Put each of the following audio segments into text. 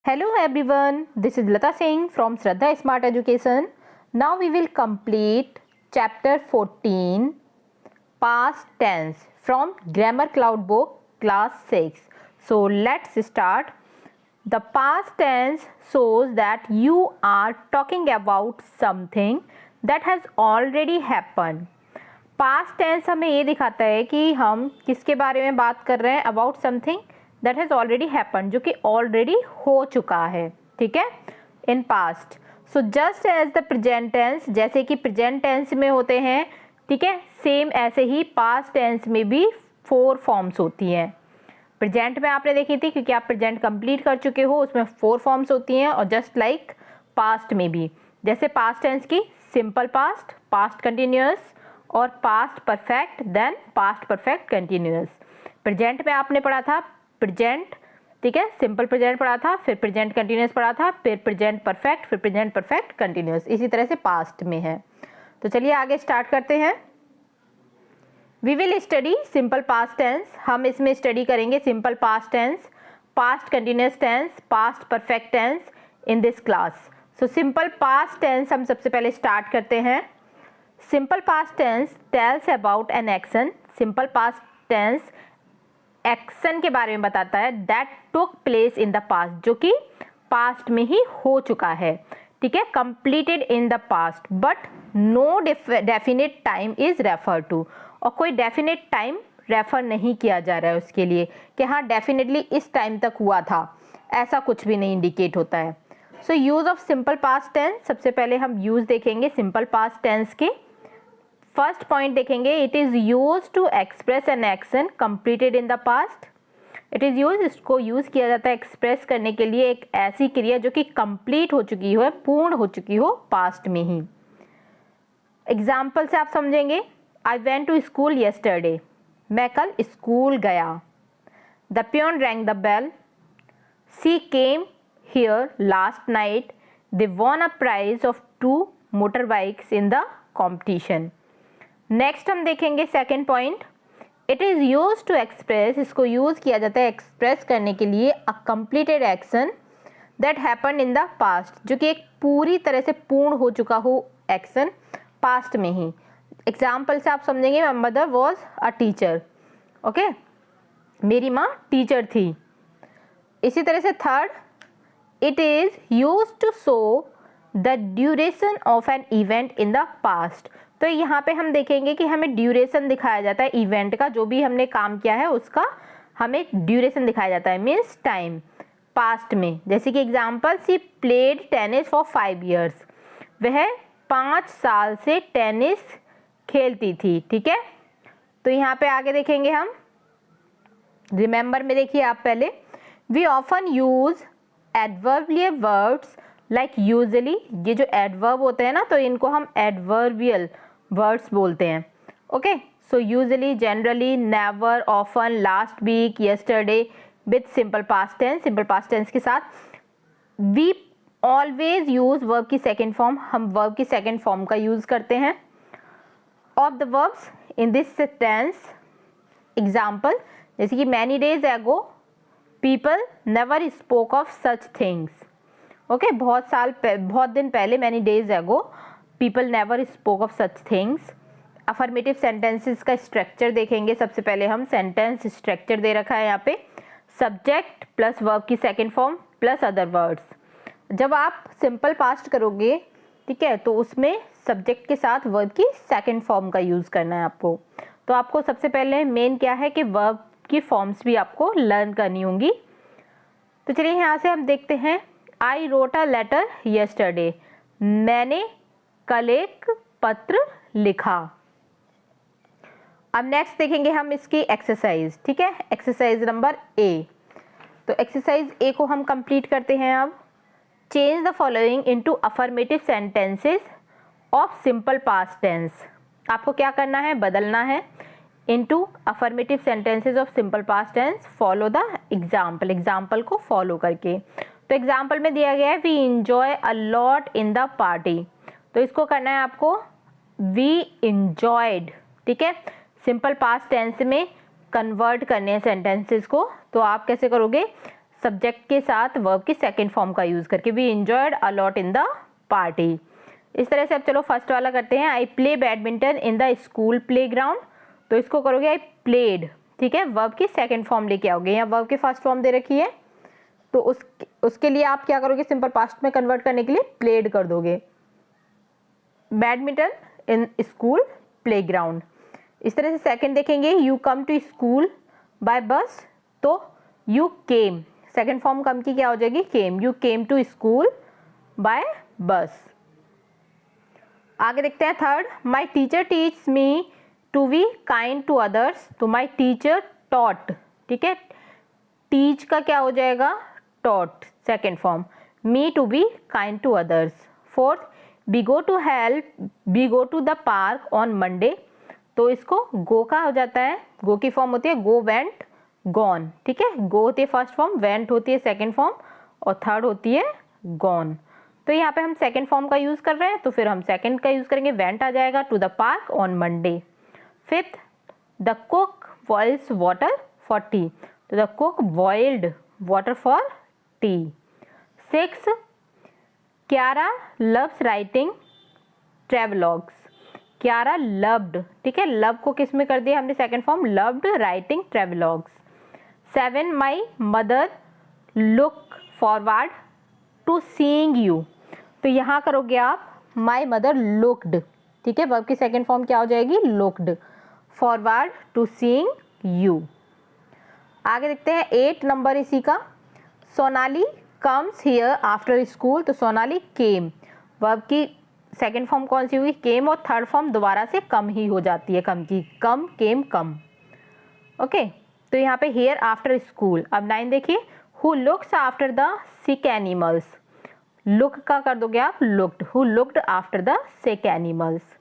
Hello everyone, this is Lata Singh from Shraddha Smart Education. Now we will complete chapter 14 past tense from Grammar Cloud book class 6. So let's start. The past tense shows that you are talking about something that has already happened. Past tense हमें ये दिखाता है कि हम किसके बारे में बात कर रहे हैं, about something that has already happen, जो कि ऑलरेडी हो चुका है, ठीक है, in past. So just as the present tense, जैसे कि प्रेजेंट टेंस में होते हैं, ठीक है, सेम ऐसे ही पास्ट टेंस में भी 4 फॉर्म्स होती हैं. प्रेजेंट में आपने देखी थी क्योंकि आप प्रेजेंट कंप्लीट कर चुके हो, उसमें 4 फॉर्म्स होती हैं. और जस्ट लाइक पास्ट में भी, जैसे पास्ट टेंस की सिंपल पास्ट, पास्ट कंटिन्यूअस और past perfect, then past perfect continuous. Present में आपने पढ़ा था प्रेजेंट, ठीक है, सिंपल प्रेजेंट पढ़ा था, फिर प्रेजेंट कंटिन्यूअस पढ़ा था, फिर प्रेजेंट परफेक्ट, फिर प्रेजेंट परफेक्ट कंटिन्यूअस. इसी तरह से पास्ट में है. तो चलिए आगे स्टार्ट करते हैं. We will study simple past tense. हम इसमें स्टडी करेंगे simple past tense, past continuous tense, past perfect tense in this class. So simple past tense हम सबसे पहले स्टार्ट करते हैं. Simple past tense tells about an action. Simple past tense action के बारे में बताता है that took place in the past, जो कि पास्ट में ही हो चुका है, ठीक है, completed in the past, but no definite time is refer to. और कोई डेफिनेट टाइम रेफर नहीं किया जा रहा है उसके लिए कि हाँ डेफिनेटली इस टाइम तक हुआ था, ऐसा कुछ भी नहीं इंडिकेट होता है. So use of simple past tense, सबसे पहले हम यूज देखेंगे सिंपल पास्ट टेंस के. फर्स्ट पॉइंट देखेंगे, it is use to express an action completed in the past. It is use, इसको यूज़ किया जाता है एक्सप्रेस करने के लिए एक ऐसी क्रिया जो कि कंप्लीट हो चुकी हो, पूर्ण हो चुकी हो पास्ट में ही. एग्जाम्पल से आप समझेंगे. I went to school yesterday, मैं कल स्कूल गया. The peon rang the bell, she came here last night, they won a prize of 2 motor bikes in the competition. Next हम देखेंगे second point, it is use to express, इसको use किया जाता है express करने के लिए a completed action that happen in the past, जो कि एक पूरी तरह से पूर्ण हो चुका हो एक्शन पास्ट में ही. एग्जाम्पल से आप समझेंगे, my mother was a teacher, okay, मेरी माँ टीचर थी. इसी तरह से third, it is use to show the duration of an event in the past. तो यहाँ पे हम देखेंगे कि हमें ड्यूरेशन दिखाया जाता है इवेंट का, जो भी हमने काम किया है उसका हमें ड्यूरेशन दिखाया जाता है, मीन्स टाइम पास्ट में. जैसे कि example, she played tennis for 5 years, वह 5 साल से टेनिस खेलती थी, ठीक है. तो यहाँ पे आगे देखेंगे हम, रिमेंबर में देखिए आप पहले, we often use adverbial words like usually. ये जो एडवर्ब होते हैं ना, तो इनको हम एडवर्बियल वर्ड्स बोलते हैं, okay. So usually, generally, never, often, last week, yesterday with simple past tense. Simple past tense के साथ वी ऑलवेज यूज वर्ब की सेकेंड फॉर्म, हम वर्ब की सेकेंड फॉर्म का यूज करते हैं of the verbs in this tense. Example, जैसे कि many days ago people never spoke of such things, okay, बहुत दिन पहले, many days ago people never spoke of such things. Affirmative sentences का structure देखेंगे. सबसे पहले हम सेंटेंस स्ट्रक्चर दे रखा है यहाँ पे, सब्जेक्ट प्लस वर्ब की second form plus other words. जब आप सिंपल पास्ट करोगे, ठीक है, तो उसमें सब्जेक्ट के साथ वर्ब की सेकेंड फॉर्म का यूज़ करना है आपको. तो आपको सबसे पहले मेन क्या है कि वर्ब की फॉर्म्स भी आपको लर्न करनी होंगी. तो चलिए यहाँ से हम देखते हैं, I wrote a letter yesterday, मैंने कल एक पत्र लिखा. अब नेक्स्ट देखेंगे हम इसकी एक्सरसाइज, ठीक है, एक्सरसाइज नंबर ए. तो एक्सरसाइज ए को हम कंप्लीट करते हैं. अब change the following into affirmative sentences of simple past tense. आपको क्या करना है, बदलना है into affirmative sentences of simple past tense. Follow the example, example को फॉलो करके. तो एग्जाम्पल में दिया गया है, we enjoy a lot in the party. तो इसको करना है आपको, वी इंजॉयड, ठीक है, सिंपल पास्ट टेंस में कन्वर्ट करने हैं सेंटेंसेस को. तो आप कैसे करोगे, सब्जेक्ट के साथ वर्ब की सेकेंड फॉर्म का यूज़ करके। We enjoyed a lot in the party. इस तरह से अब चलो फर्स्ट वाला करते हैं। I play badminton in the school play ground. तो इसको करोगे आई प्लेड, ठीक है, वर्ब की सेकेंड फॉर्म लेके आओगे। यहाँ वर्ब की फर्स्ट फॉर्म दे रखी है तो उसके लिए आप क्या करोगे, सिंपल पास्ट में कन्वर्ट करने के लिए प्लेड कर दोगे। Badminton in school play ground. इस तरह से सेकेंड देखेंगे, you come to school by bus. तो you came, second form come की क्या हो जाएगी, came. You came to school by bus. आगे देखते हैं third, my teacher teach me to be kind to others. तो माई टीचर टॉट, ठीक है, टीच का क्या हो जाएगा, taught, second form, me to be kind to others. Fourth, we go to the park on Monday. तो इसको गो का हो जाता है, गो की फॉर्म होती है गो, वेंट, गॉन, ठीक है। गो होती है फर्स्ट फॉर्म, वेंट होती है सेकेंड फॉर्म और थर्ड होती है गॉन। तो यहाँ पे हम सेकेंड फॉर्म का यूज़ कर रहे हैं तो फिर हम सेकेंड का यूज़ करेंगे, वेंट आ जाएगा, to the park on Monday. Fifth, the cook boils water for tea. तो the cook boiled water for tea. Six, Kiara loves writing travelogues. Kiara loved, ठीक है, लव को किस में कर दिया हमने, second form, loved writing travelogues. Seven, my mother look forward to seeing you. तो यहाँ करोगे आप माई मदर लुक्ड, ठीक है, वर्ब की सेकेंड फॉर्म क्या हो जाएगी, looked, forward to seeing you. आगे देखते हैं 8 नंबर इसी का, Sonali comes here after school. तो सोनाली केम, वर्ब की सेकेंड फॉर्म कौन सी हुई, केम, और थर्ड फॉर्म दोबारा से कम ही हो जाती है, कम की, कम, केम, कम। ओके, तो यहाँ पे हियर आफ्टर स्कूल। अब 9 देखिए, who looks after the sick animals. Look का कर दोगे आप looked, who looked after the sick animals.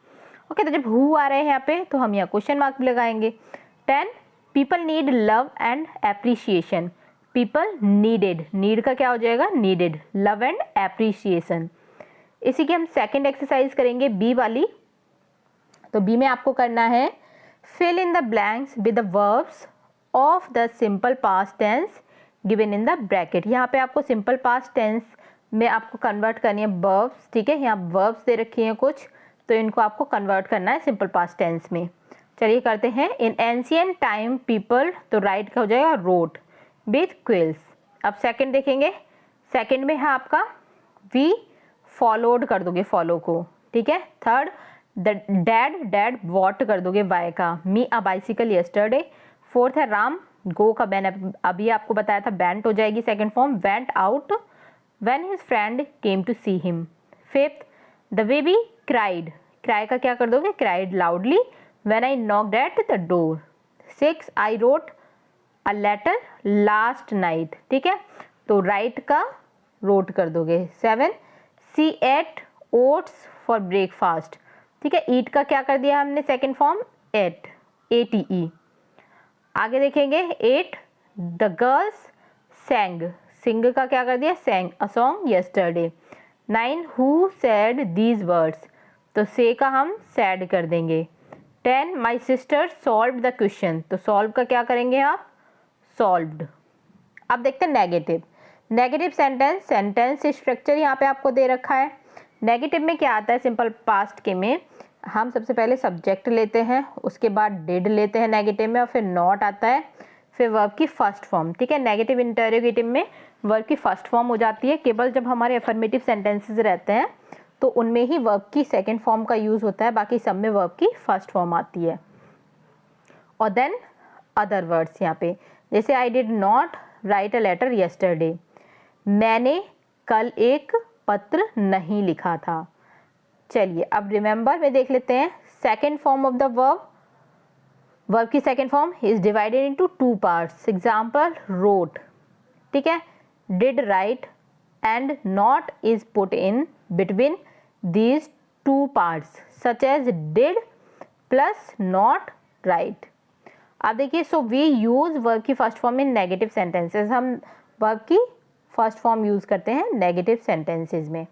Okay, तो जब हु आ रहे हैं यहाँ पे तो हम यहाँ क्वेश्चन मार्क भी लगाएंगे। 10, people need love and appreciation. People needed, need का क्या हो जाएगा, नीडेड, लव एंड एप्रिसिएशन। इसी की हम सेकेंड एक्सरसाइज करेंगे, बी वाली। तो बी में आपको करना है, fill in the blanks with the verbs of the simple past tense given in the bracket. यहाँ पे आपको सिंपल पास्ट टेंस में आपको कन्वर्ट करनी है वर्ब्स, ठीक है, यहाँ वर्ब्स दे रखी हैं कुछ, तो इनको आपको कन्वर्ट करना है सिंपल पास्ट टेंस में। चलिए करते हैं। इन एंशियंट टाइम पीपल, तो राइट का हो जाएगा रोट विथ क्विल्स। अब सेकंड देखेंगे, सेकंड में है आपका वी फॉलोड कर दोगे फॉलो को, ठीक है। थर्ड, द डैड वॉट कर दोगे बाय का, मी अ बाइसिकल यस्टरडे। फोर्थ है राम, गो का मैंने अभी आपको बताया था, बैंट हो जाएगी second form, went out when his friend came to see him. Fifth, the baby cried, cry का क्या कर दोगे, cried loudly when I knocked at the door. 6, I wrote a letter last night, ठीक है, तो write का wrote कर दोगे। 7, she ate oats for breakfast, ठीक है, ईट का क्या कर दिया हमने सेकेंड फॉर्म, एट, ATE। आगे देखेंगे 8, द गर्ल्स सैंग, सिंग का क्या कर दिया, सैंग a song yesterday. 9, who said these words, तो से का हम सैड कर देंगे। 10, my sister solve the question, तो सॉल्व का क्या करेंगे आप, सॉल्व्ड। अब देखते हैं negative. Negative sentence, sentence structure यहाँ पे आपको दे रखा है। नेगेटिव में क्या आता है, सिंपल पास्ट के में हम सबसे पहले सब्जेक्ट लेते हैं, उसके बाद डिड लेते हैं नेगेटिव में, और फिर नॉट आता है, फिर वर्ब की फर्स्ट फॉर्म, ठीक है। नेगेटिव इंटरोगेटिव में वर्ब की फर्स्ट फॉर्म हो जाती है, केवल जब हमारे अफर्मेटिव सेंटेंसेस रहते हैं तो उनमें ही वर्ब की सेकेंड फॉर्म का यूज़ होता है, बाकी सब में वर्ब की फर्स्ट फॉर्म आती है। और देन अदर वर्ड्स यहाँ पे, जैसे I did not write a letter yesterday, मैंने कल एक पत्र नहीं लिखा था। चलिए अब रिमेंबर में देख लेते हैं second form of the verb. Verb की second form is divided into 2 parts. Example, wrote, ठीक है, did write and not is put in between these 2 parts such as did plus not write. अब देखिए, so we use verb की first form in negative sentences, हम verb की first form use करते हैं negative sentences में।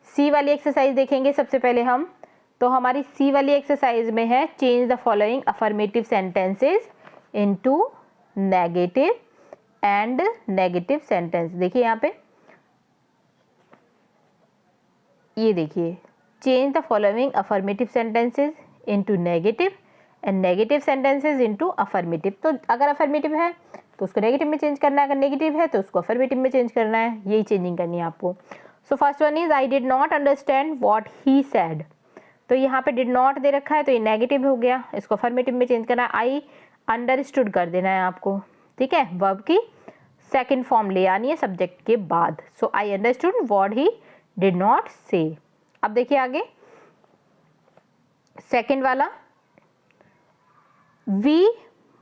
सी वाली exercise देखेंगे सबसे पहले हम, तो हमारी सी वाली एक्सरसाइज में है, change the following affirmative sentences into negative and negative sentence. देखिए यहाँ पे, ये देखिए, change the following affirmative sentences into negative and negative sentences into affirmative. तो अगर अफर्मेटिव है तो उसको नेगेटिव में चेंज करना है, अगर नेगेटिव है तो उसको अफर्मेटिव में चेंज करना है, यही चेंजिंग करनी है आपको। So first one is I did not understand what he sad. तो यहाँ पे डिड नॉट दे रखा है तो ये नेगेटिव हो गया, इसको अफर्मेटिव में चेंज करना है, आई अंडरस्टूड कर देना है आपको, ठीक है। वर्ब की सेकंड फॉर्म ले आनी है सब्जेक्ट के बाद। So I understood what he did not say. अब देखिए आगे सेकंड वाला, we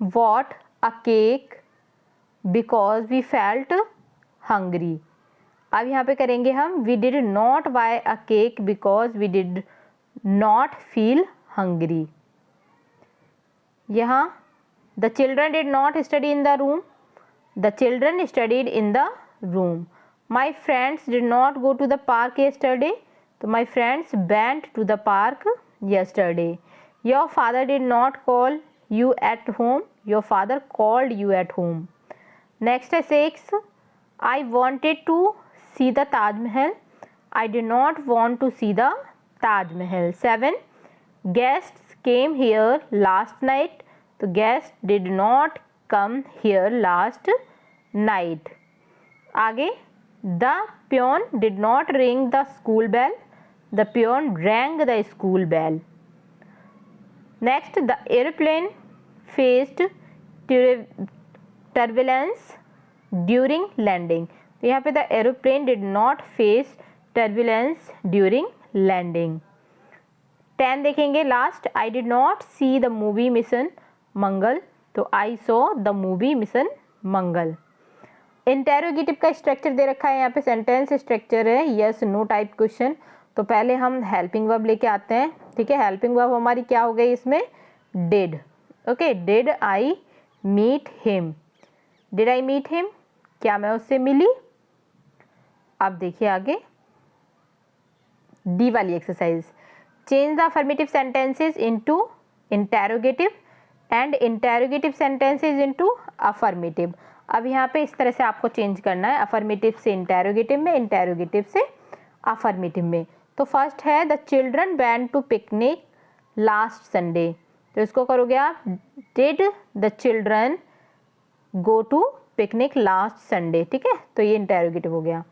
bought a cake because we felt hungry. अब यहाँ पे करेंगे हम, we did not buy a cake because we did not feel hungry. यहाँ the children did not study in the room, the children studied in the room. My friends did not go to the park yesterday, तो my friends went to the park yesterday. Your father did not call you at home, your father called you at home. Next है 6, I wanted to see the Taj Mahal, I did not want to see the Taj Mahal. 7, guests came here last night, तो guests did not come here last night. आगे, the peon did not ring the school bell, the peon rang the school bell. Next, the airplane faced turbulence during landing. तो यहाँ पे the airplane did not face turbulence during landing. 10 देखेंगे last, I did not see the movie Mission मंगल, तो I saw the movie Mission Mangal. Interrogative का structure दे रखा है यहाँ पे, सेंटेंस स्ट्रक्चर है यस नो टाइप क्वेश्चन। तो पहले हम हेल्पिंग वर्ब लेके आते हैं, ठीक है। हेल्पिंग वर्ब हमारी क्या हो गई इसमें, did. Okay, did I meet him, did I meet him, क्या मैं उससे मिली। अब देखिए आगे डी वाली exercise, change the affirmative sentences into interrogative and interrogative sentences into affirmative. अब यहाँ पे इस तरह से आपको चेंज करना है, अफर्मेटिव से इंटेरोगेटिव में, इंटेरोगेटिव से अफर्मेटिव में। तो फर्स्ट है the children went to picnic last Sunday, तो इसको करोगे आप, did the children go to picnic last Sunday, ठीक है। तो ये इंटेरोगेटिव हो गया।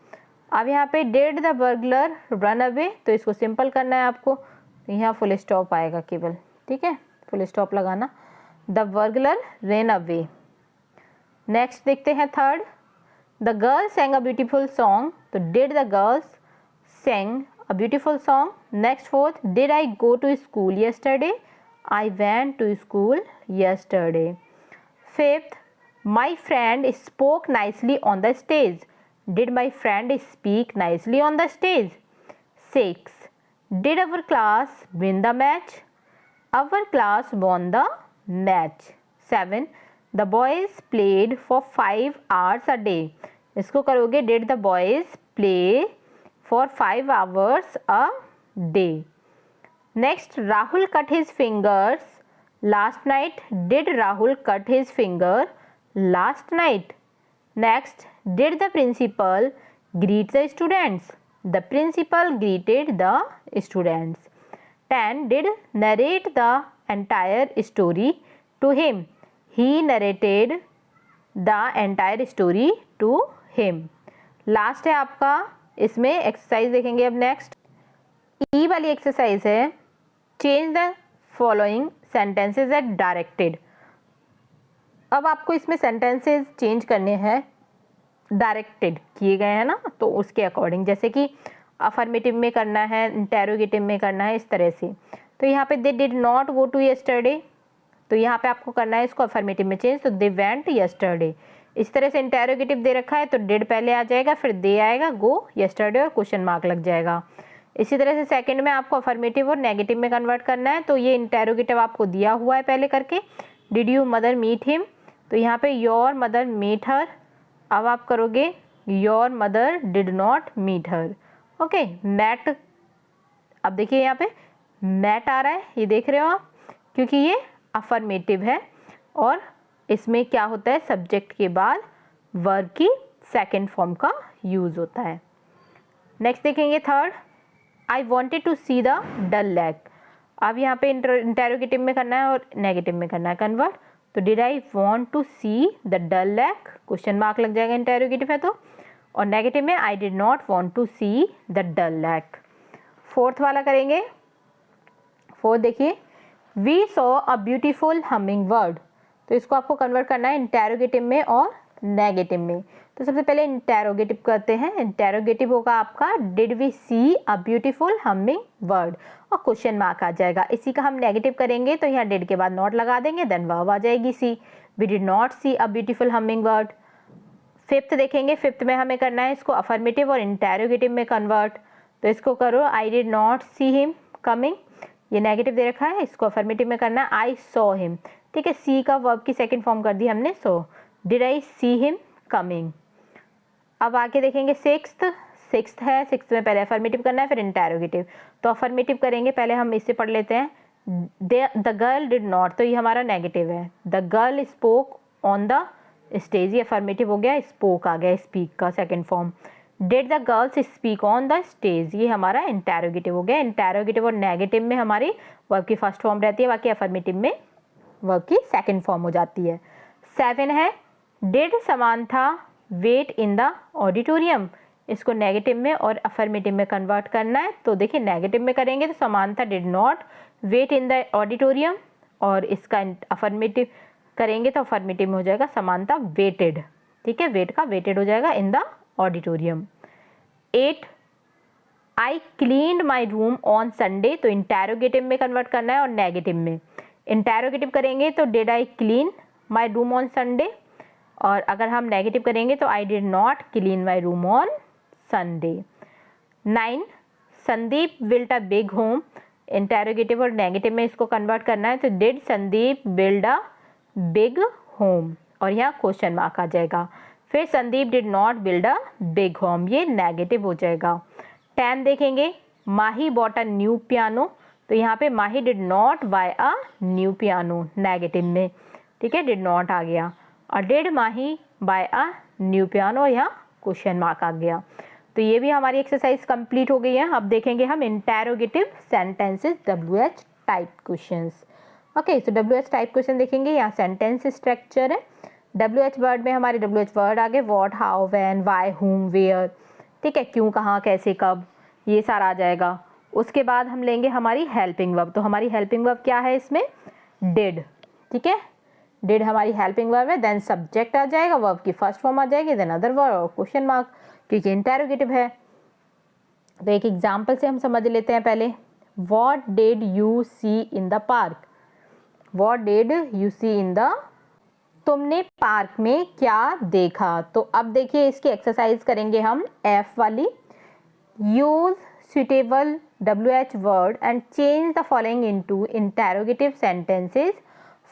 अब यहाँ पे did the burglar run away, तो इसको सिंपल करना है आपको, तो यहाँ फुल स्टॉप आएगा केवल, ठीक है, फुल स्टॉप लगाना, the burglar ran away. Next देखते हैं third, the girl sang a beautiful song, तो did the girls sang a beautiful song. Next fourth, did I go to school yesterday, I went to school yesterday. Fifth, my friend spoke nicely on the stage, did my friend speak nicely on the stage. 6, did our class win the match, our class won the match. 7, the boys played for 5 hours a day, इसको करोगे did the boys play for 5 hours a day. Next, Rahul cut his fingers last night, did Rahul cut his finger last night. Next, did the principal greet the students, the principal greeted the students. 10, did narrate the entire story to him, he narrated the entire story to him. Last है आपका, इसमें exercise देखेंगे अब। Next ई वाली exercise है, change the following sentences at directed. अब आपको इसमें सेंटेंसेज चेंज करने हैं, डायरेक्टेड किए गए हैं ना, तो उसके अकॉर्डिंग, जैसे कि अफर्मेटिव में करना है, इंटेरोगेटिव में करना है, इस तरह से। तो यहाँ पे they did not go to yesterday, तो यहाँ पे आपको करना है इसको अफर्मेटिव में चेंज, तो दे वेंट yesterday। इस तरह से इंटेरोगेटिव दे रखा है तो डिड पहले आ जाएगा, फिर दे आएगा, गो yesterday और क्वेश्चन मार्क लग जाएगा। इसी तरह से सेकंड में आपको अफर्मेटिव और नेगेटिव में कन्वर्ट करना है, तो ये इंटेरोगेटिव आपको दिया हुआ है पहले करके, did you mother meet him, तो यहाँ पे योर मदर मीट हर। अब आप करोगे your mother did not meet her. Okay, met, अब देखिए यहाँ पे मैट आ रहा है, ये देख रहे हो आप, क्योंकि ये अफर्मेटिव है और इसमें क्या होता है, सब्जेक्ट के बाद वर्ब की सेकेंड फॉर्म का यूज़ होता है। नेक्स्ट देखेंगे third, I wanted to see the Dal lake. अब यहाँ पे इंटेरोगेटिव में करना है और नेगेटिव में करना है कन्वर्ट। तो did I want to see the Dal lake, question mark लग जाएगा इंटेरोगेटिव है तो, और नेगेटिव में I did not want to see the Dal lake. Fourth वाला करेंगे। फोर्थ देखिए, we saw a beautiful humming bird. तो इसको आपको कन्वर्ट करना है इंटेरोगेटिव में और नेगेटिव में। तो सबसे पहले इंटेरोगेटिव करते हैं। इंटेरोगेटिव होगा आपका did we see a beautiful humming bird, और क्वेश्चन मार्क आ जाएगा। इसी का हम नेगेटिव करेंगे तो यहाँ डिड के बाद नॉट लगा देंगे, देन वर्ब आ जाएगी see, we did not see a beautiful humming bird. Fifth देखेंगे, फिफ्थ में हमें करना है इसको अफर्मेटिव और इंटेरोगेटिव में कन्वर्ट। तो इसको करो, आई did not see him coming, ये नेगेटिव दे रखा है, इसको अफर्मेटिव में करना है आई सॉ हिम। ठीक है, सी का वर्ब की सेकंड फॉर्म कर दी हमने, so did I see him coming. अब आगे देखेंगे सिक्स्थ है। सिक्स्थ में पहले अफर्मेटिव करना है फिर इंटेरोगेटिव। तो अफर्मेटिव करेंगे, पहले हम इससे पढ़ लेते हैं। द गर्ल डिड नॉट, तो ये हमारा नेगेटिव है। The girl spoke on the stage, ये अफर्मेटिव हो गया, स्पोक आ गया स्पीक का second form. Did the girls speak on the stage, ये हमारा इंटेरोगेटिव हो गया। इंटेरोगेटिव और नेगेटिव में हमारी वर्ब की फर्स्ट फॉर्म रहती है, बाकी अफर्मेटिव में वर्ब की सेकंड फॉर्म हो जाती है। 7 है, did Samantha wait in the auditorium. इसको नेगेटिव में और अफर्मेटिव में कन्वर्ट करना है। तो देखिए नेगेटिव में करेंगे तो Samantha did not wait in the auditorium, और इसका अफर्मेटिव करेंगे तो अफर्मेटिव में हो जाएगा समांथा वेटेड। ठीक है, वेट का वेटेड हो जाएगा इन the auditorium. 8, I cleaned my room on Sunday. तो इंटेरोगेटिव में कन्वर्ट करना है और नेगेटिव में। इंटेरोगेटिव करेंगे तो did I clean my room on Sunday, और अगर हम नेगेटिव करेंगे तो आई did not clean my room on Sunday. 9, Sandeep build a big home. Interrogative और नेगेटिव में इसको कन्वर्ट करना है, तो did Sandeep build a big home, और यहाँ क्वेश्चन मार्क आ जाएगा। फिर Sandeep did not build a big home, ये नेगेटिव हो जाएगा। 10 देखेंगे, Mahi bought a new piano. तो यहाँ पे Mahi did not buy a new piano, negative में। ठीक है, डिड नॉट आ गया। और did Mahi buy a new piano, यहाँ क्वेश्चन मार्क आ गया। तो ये भी हमारी एक्सरसाइज कंप्लीट हो गई है। अब देखेंगे हम interrogative sentences WH type questions. Okay, तो WH टाइप क्वेश्चन देखेंगे। यहाँ सेंटेंस स्ट्रक्चर है। WH वर्ड में हमारे WH वर्ड आ गए, व्हाट, हाउ, व्हेन, व्हाई, हुम, वेयर। ठीक है, क्यों, कहाँ, कैसे, कब, ये सारा आ जाएगा। उसके बाद हम लेंगे हमारी हेल्पिंग वर्ब। तो हमारी हेल्पिंग वर्ब क्या है इसमें, डिड। ठीक है, डिड हमारी हेल्पिंग वर्ब है। देन सब्जेक्ट आ जाएगा, वर्ब की फर्स्ट फॉर्म आ जाएगी, देन अदर वर्ब और क्वेश्चन मार्क, क्योंकि इंटेरोगेटिव है। तो एक एग्जाम्पल से हम समझ लेते हैं पहले। What did you see in the park. What did you see in the, तुमने पार्क में क्या देखा। तो अब देखिए इसकी एक्सरसाइज करेंगे हम F वाली। Use suitable WH word and change the following into interrogative sentences.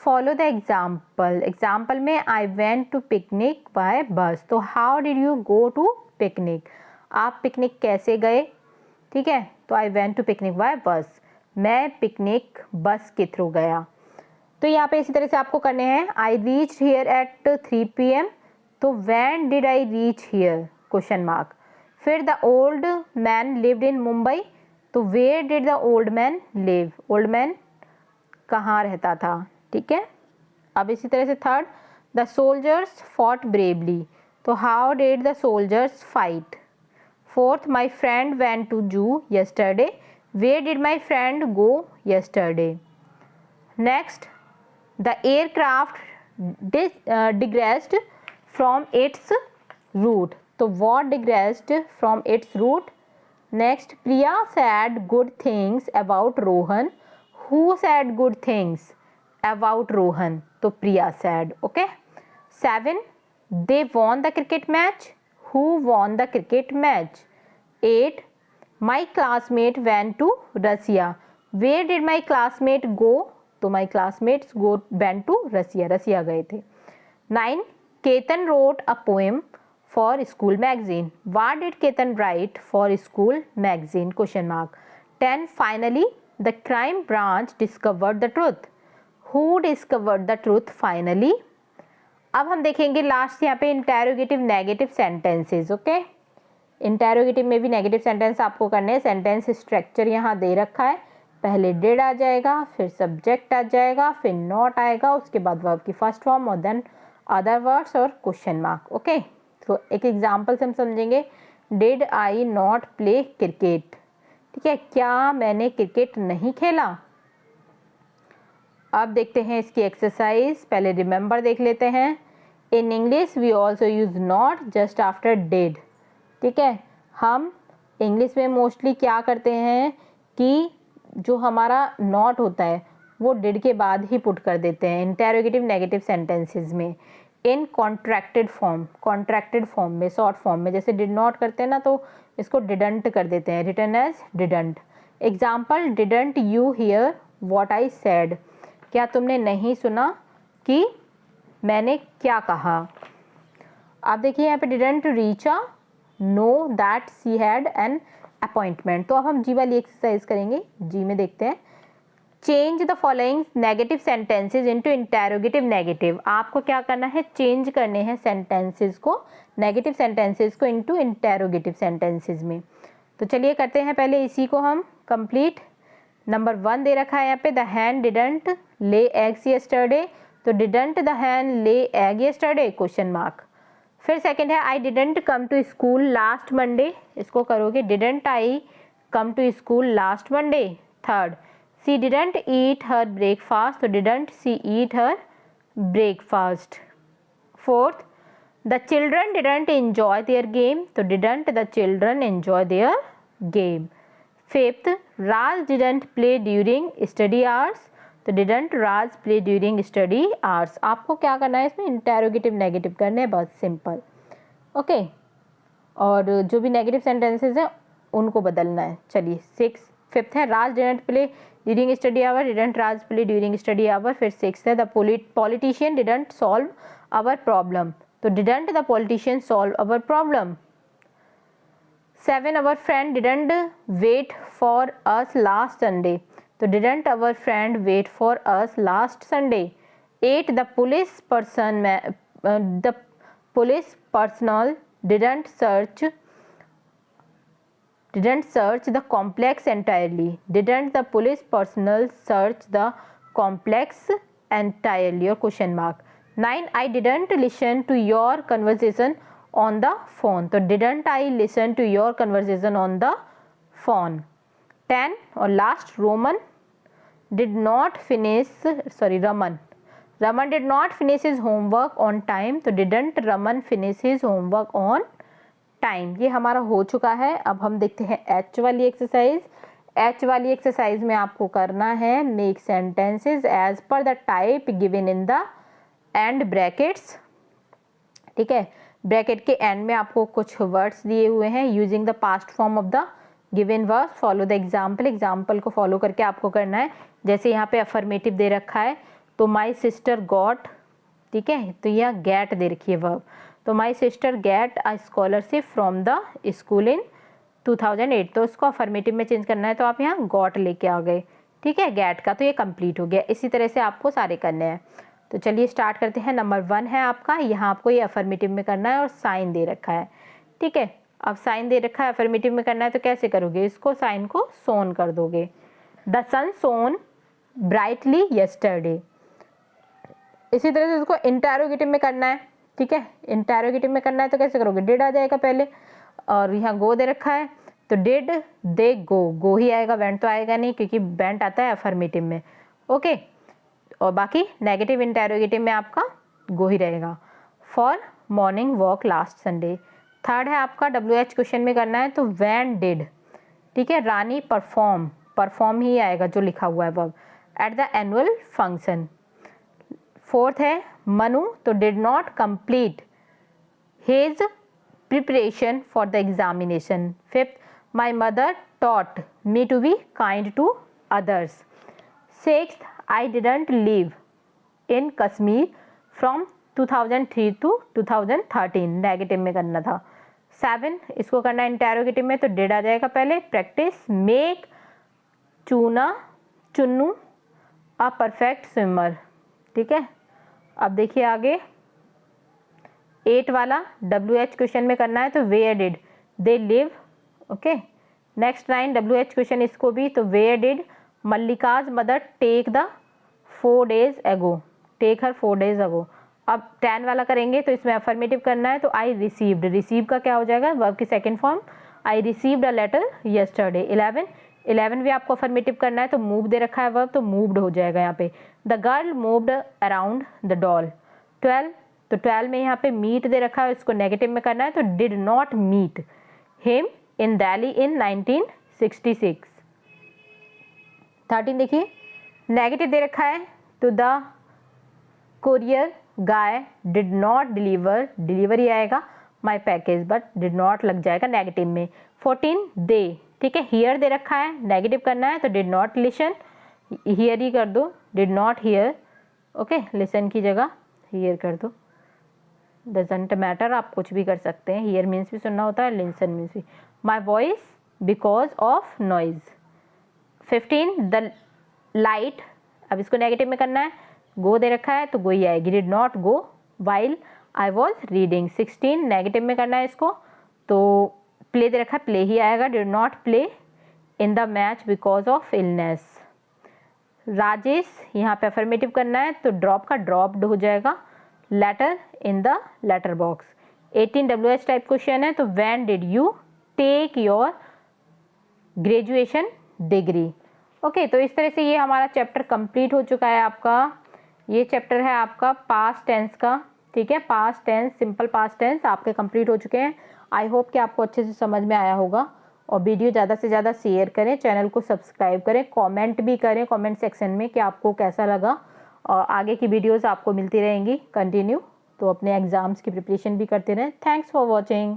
Follow the example. Example में I went to picnic by bus. तो how did you go to picnic? आप पिकनिक कैसे गए। ठीक है, तो I went to picnic by bus. मैं picnic बस के थ्रू गया। तो यहाँ पे इसी तरह से आपको करने हैं। I reached here at 3 PM. तो when did I reach here? Question mark. फिर the old man lived in Mumbai. तो where did the old man live, old man कहाँ रहता था। ठीक है, अब इसी तरह से third, the soldiers fought bravely. तो how did the soldiers fight. Fourth, my friend went to zoo yesterday. Where did my friend go yesterday. Next, the aircraft digressed from its route. तो what digressed from its route. Next, Priya said good things about Rohan. Who said good things about Rohan? तो Priya said. Okay. 7, they won the cricket match. Who won the cricket match? 8, my classmate went to Russia. Where did my classmate go? तो my classmates went to Russia. रसिया गए थे। 9, Ketan wrote a poem for school magazine. What did Ketan write for school magazine? Question mark. 10, finally, the crime branch discovered the truth. Who discovered the truth finally? अब हम देखेंगे last यहाँ पे interrogative negative sentences. Okay, interrogative में भी negative sentence आपको करने हैं। सेंटेंस स्ट्रक्चर यहाँ दे रखा है, पहले डिड आ जाएगा, फिर सब्जेक्ट आ जाएगा, फिर नॉट आएगा, उसके बाद वर्ब की फर्स्ट फॉर्म और देन अदर वर्ड्स और क्वेश्चन मार्क। ओके, तो एक एग्जांपल से हम समझेंगे, did I not play cricket. ठीक है, क्या मैंने क्रिकेट नहीं खेला। अब देखते हैं इसकी एक्सरसाइज। पहले रिमेंबर देख लेते हैं। In English we also use not just after did. ठीक है, हम इंग्लिश में मोस्टली क्या करते हैं कि जो हमारा नॉट होता है वो डिड के बाद ही पुट कर देते हैं इंटेरोगेटिव नेगेटिव सेंटेंसेस में। इन कॉन्ट्रैक्टेड फॉर्म में, शॉर्ट फॉर्म में, जैसे डिड नॉट करते हैं ना तो इसको डिडंट कर देते हैं, written as didn't. Example, didn't you hear what I said. क्या तुमने नहीं सुना कि मैंने क्या कहा। आप देखिए यहाँ पे didn't reach a know that she had an appointment. तो अब हम जी वाली एक्सरसाइज करेंगे। जी में देखते हैं, change the following negative sentences into interrogative negative. आपको क्या करना है, चेंज करने हैं सेंटेंसेज को, नेगेटिव सेंटेंसेज को इनटू इंटेरोगेटिव सेंटेंसेज में। तो चलिए करते हैं पहले इसी को हम कंप्लीट। नंबर 1 दे रखा है यहाँ पे, the hen didn't lay eggs yesterday. तो didn't the hen lay egg yesterday, question mark. फिर सेकंड है, I didn't come to school last Monday. इसको करोगे, didn't I come to school last Monday. Third, she didn't eat her breakfast. तो didn't she eat her breakfast. Fourth, the children didn't enjoy their game. तो didn't the children enjoy their game. Fifth, Raj didn't play during study hours. तो didn't Raj play during study hours. आपको क्या करना है इसमें, interrogative negative करने हैं, बहुत सिंपल। ओके, और जो भी नेगेटिव सेंटेंसेस हैं उनको बदलना है। चलिए, फिफ्थ है, Raj didn't play during study hour. Didn't Raj play during study hour. फिर सिक्स्थ है, the politician didn't solve our problem. तो didn't the politician solve our problem. 7, our friend didn't wait for us last Sunday. तो didn't our friend wait for us last Sunday. 8, the police personnel didn't search the complex entirely. Didn't the police personnel search the complex entirely, or question mark. 9, I didn't listen to your conversation on the phone. तो didn't I listen to your conversation on the phone. 10 और last, Raman did not finish his homework on time. तो didn't Raman finish his homework on time. ये हमारा हो चुका है। अब हम देखते हैं एच वाली एक्सरसाइज। एच वाली एक्सरसाइज में आपको करना है, make sentences as per the type given in the end brackets. ठीक है, ब्रैकेट के एंड में आपको कुछ वर्ड्स दिए हुए हैं, using the past form of the given words, follow the example. Example को फॉलो करके आपको करना है। जैसे यहाँ पे अफर्मेटिव दे रखा है, तो माई सिस्टर गॉट। ठीक है, तो यहाँ गेट दे रखी है वर्ब। तो my sister get a scholarship from the school इन 2008। तो उसको अफर्मेटिव में चेंज करना है, तो आप यहाँ गॉट लेके आ गए। ठीक है, गेट का तो ये कंप्लीट हो गया। इसी तरह से आपको सारे करने हैं। तो चलिए स्टार्ट करते हैं। नंबर 1 है आपका, यहाँ आपको ये अफर्मेटिव में करना है और साइन दे रखा है। ठीक है, अब साइन दे रखा है, अफर्मेटिव में करना है, तो कैसे करोगे, इसको साइन को सोन कर दोगे। The sun shone brightly yesterday. इसी तरह से इसको इंटेरोगेटिव में करना है। ठीक है, इंटेरोगेटिव में करना है तो कैसे करोगे, डिड आ जाएगा पहले, और यहाँ गो दे रखा है तो डिड दे गो ही आएगा, वेंट तो आएगा नहीं क्योंकि वेंट आता है अफर्मेटिव में। ओके, और बाकी नेगेटिव इंटेरोगेटिव में आपका गो ही रहेगा। For morning walk last Sunday. Third है आपका WH क्वेश्चन में करना है, तो व्हेन डिड। ठीक है, रानी परफॉर्म ही आएगा जो लिखा हुआ है verb, at the annual function. Fourth है मनु, तो did not complete his preparation for the examination. Fifth, my mother taught me to be kind to others. Sixth, I didn't live in Kashmir from 2003 to 2013। Negative में करना था। 7, इसको करना है interrogative में, तो डिड आ जाएगा पहले। Practice make Chunnu a perfect swimmer. ठीक है, अब देखिए आगे, 8 वाला WH क्वेश्चन में करना है तो where did they live. Okay, next 9 WH question इसको भी, तो where did Mallika's mother take the 4 days ago, take her 4 days ago। अब 10 वाला करेंगे तो इसमें अफर्मेटिव करना है, तो आई रिसीव्ड, रिसीव का क्या हो जाएगा, वर्ब की second form, I received a letter yesterday. 11 भी आपको अफर्मेटिव करना है, तो मूव दे रखा है वर्ब, तो मूव्ड हो जाएगा यहाँ पे, the girl moved around the doll. 12, तो 12 में यहाँ पे मीट दे रखा है, इसको नेगेटिव में करना है, तो did not meet him in Delhi in 1966। 13 देखिए, नेगेटिव दे रखा है, तो the courier guy did not deliver, delivery आएगा my package, but did not लग जाएगा नेगेटिव में। 14 दे, ठीक है, हियर दे रखा है, नेगेटिव करना है, तो did not listen, here he कर दो, did not here. Okay, listen की जगह हियर कर दो, डजेंट मैटर, आप कुछ भी कर सकते हैं, हियर मीन्स भी सुनना होता है, लिसन मीन्स भी। My voice because of noise. 15 the light, अब इसको नेगेटिव में करना है, गो दे रखा है तो गो ही आएगी, did not go while I was reading. 16 negative में करना है इसको, तो प्ले दे रखा है, प्ले ही आएगा, did not play in the match because of illness. Rajesh, यहाँ पे अफर्मेटिव करना है, तो ड्रॉप का ड्रॉप्ड हो जाएगा, letter in the letter box. 18 WH type question है, तो when did you take your graduation degree. Okay, तो इस तरह से ये हमारा चैप्टर कंप्लीट हो चुका है आपका। ये चैप्टर है आपका पास्ट टेंस का, ठीक है, past tense, simple past tense आपके कंप्लीट हो चुके हैं। आई होप कि आपको अच्छे से समझ में आया होगा, और वीडियो ज़्यादा से ज़्यादा शेयर करें, चैनल को सब्सक्राइब करें, कमेंट भी करें कमेंट सेक्शन में कि आपको कैसा लगा, और आगे की वीडियोस आपको मिलती रहेंगी कंटिन्यू, तो अपने एग्ज़ाम्स की प्रिपरेशन भी करते रहें। Thanks for watching.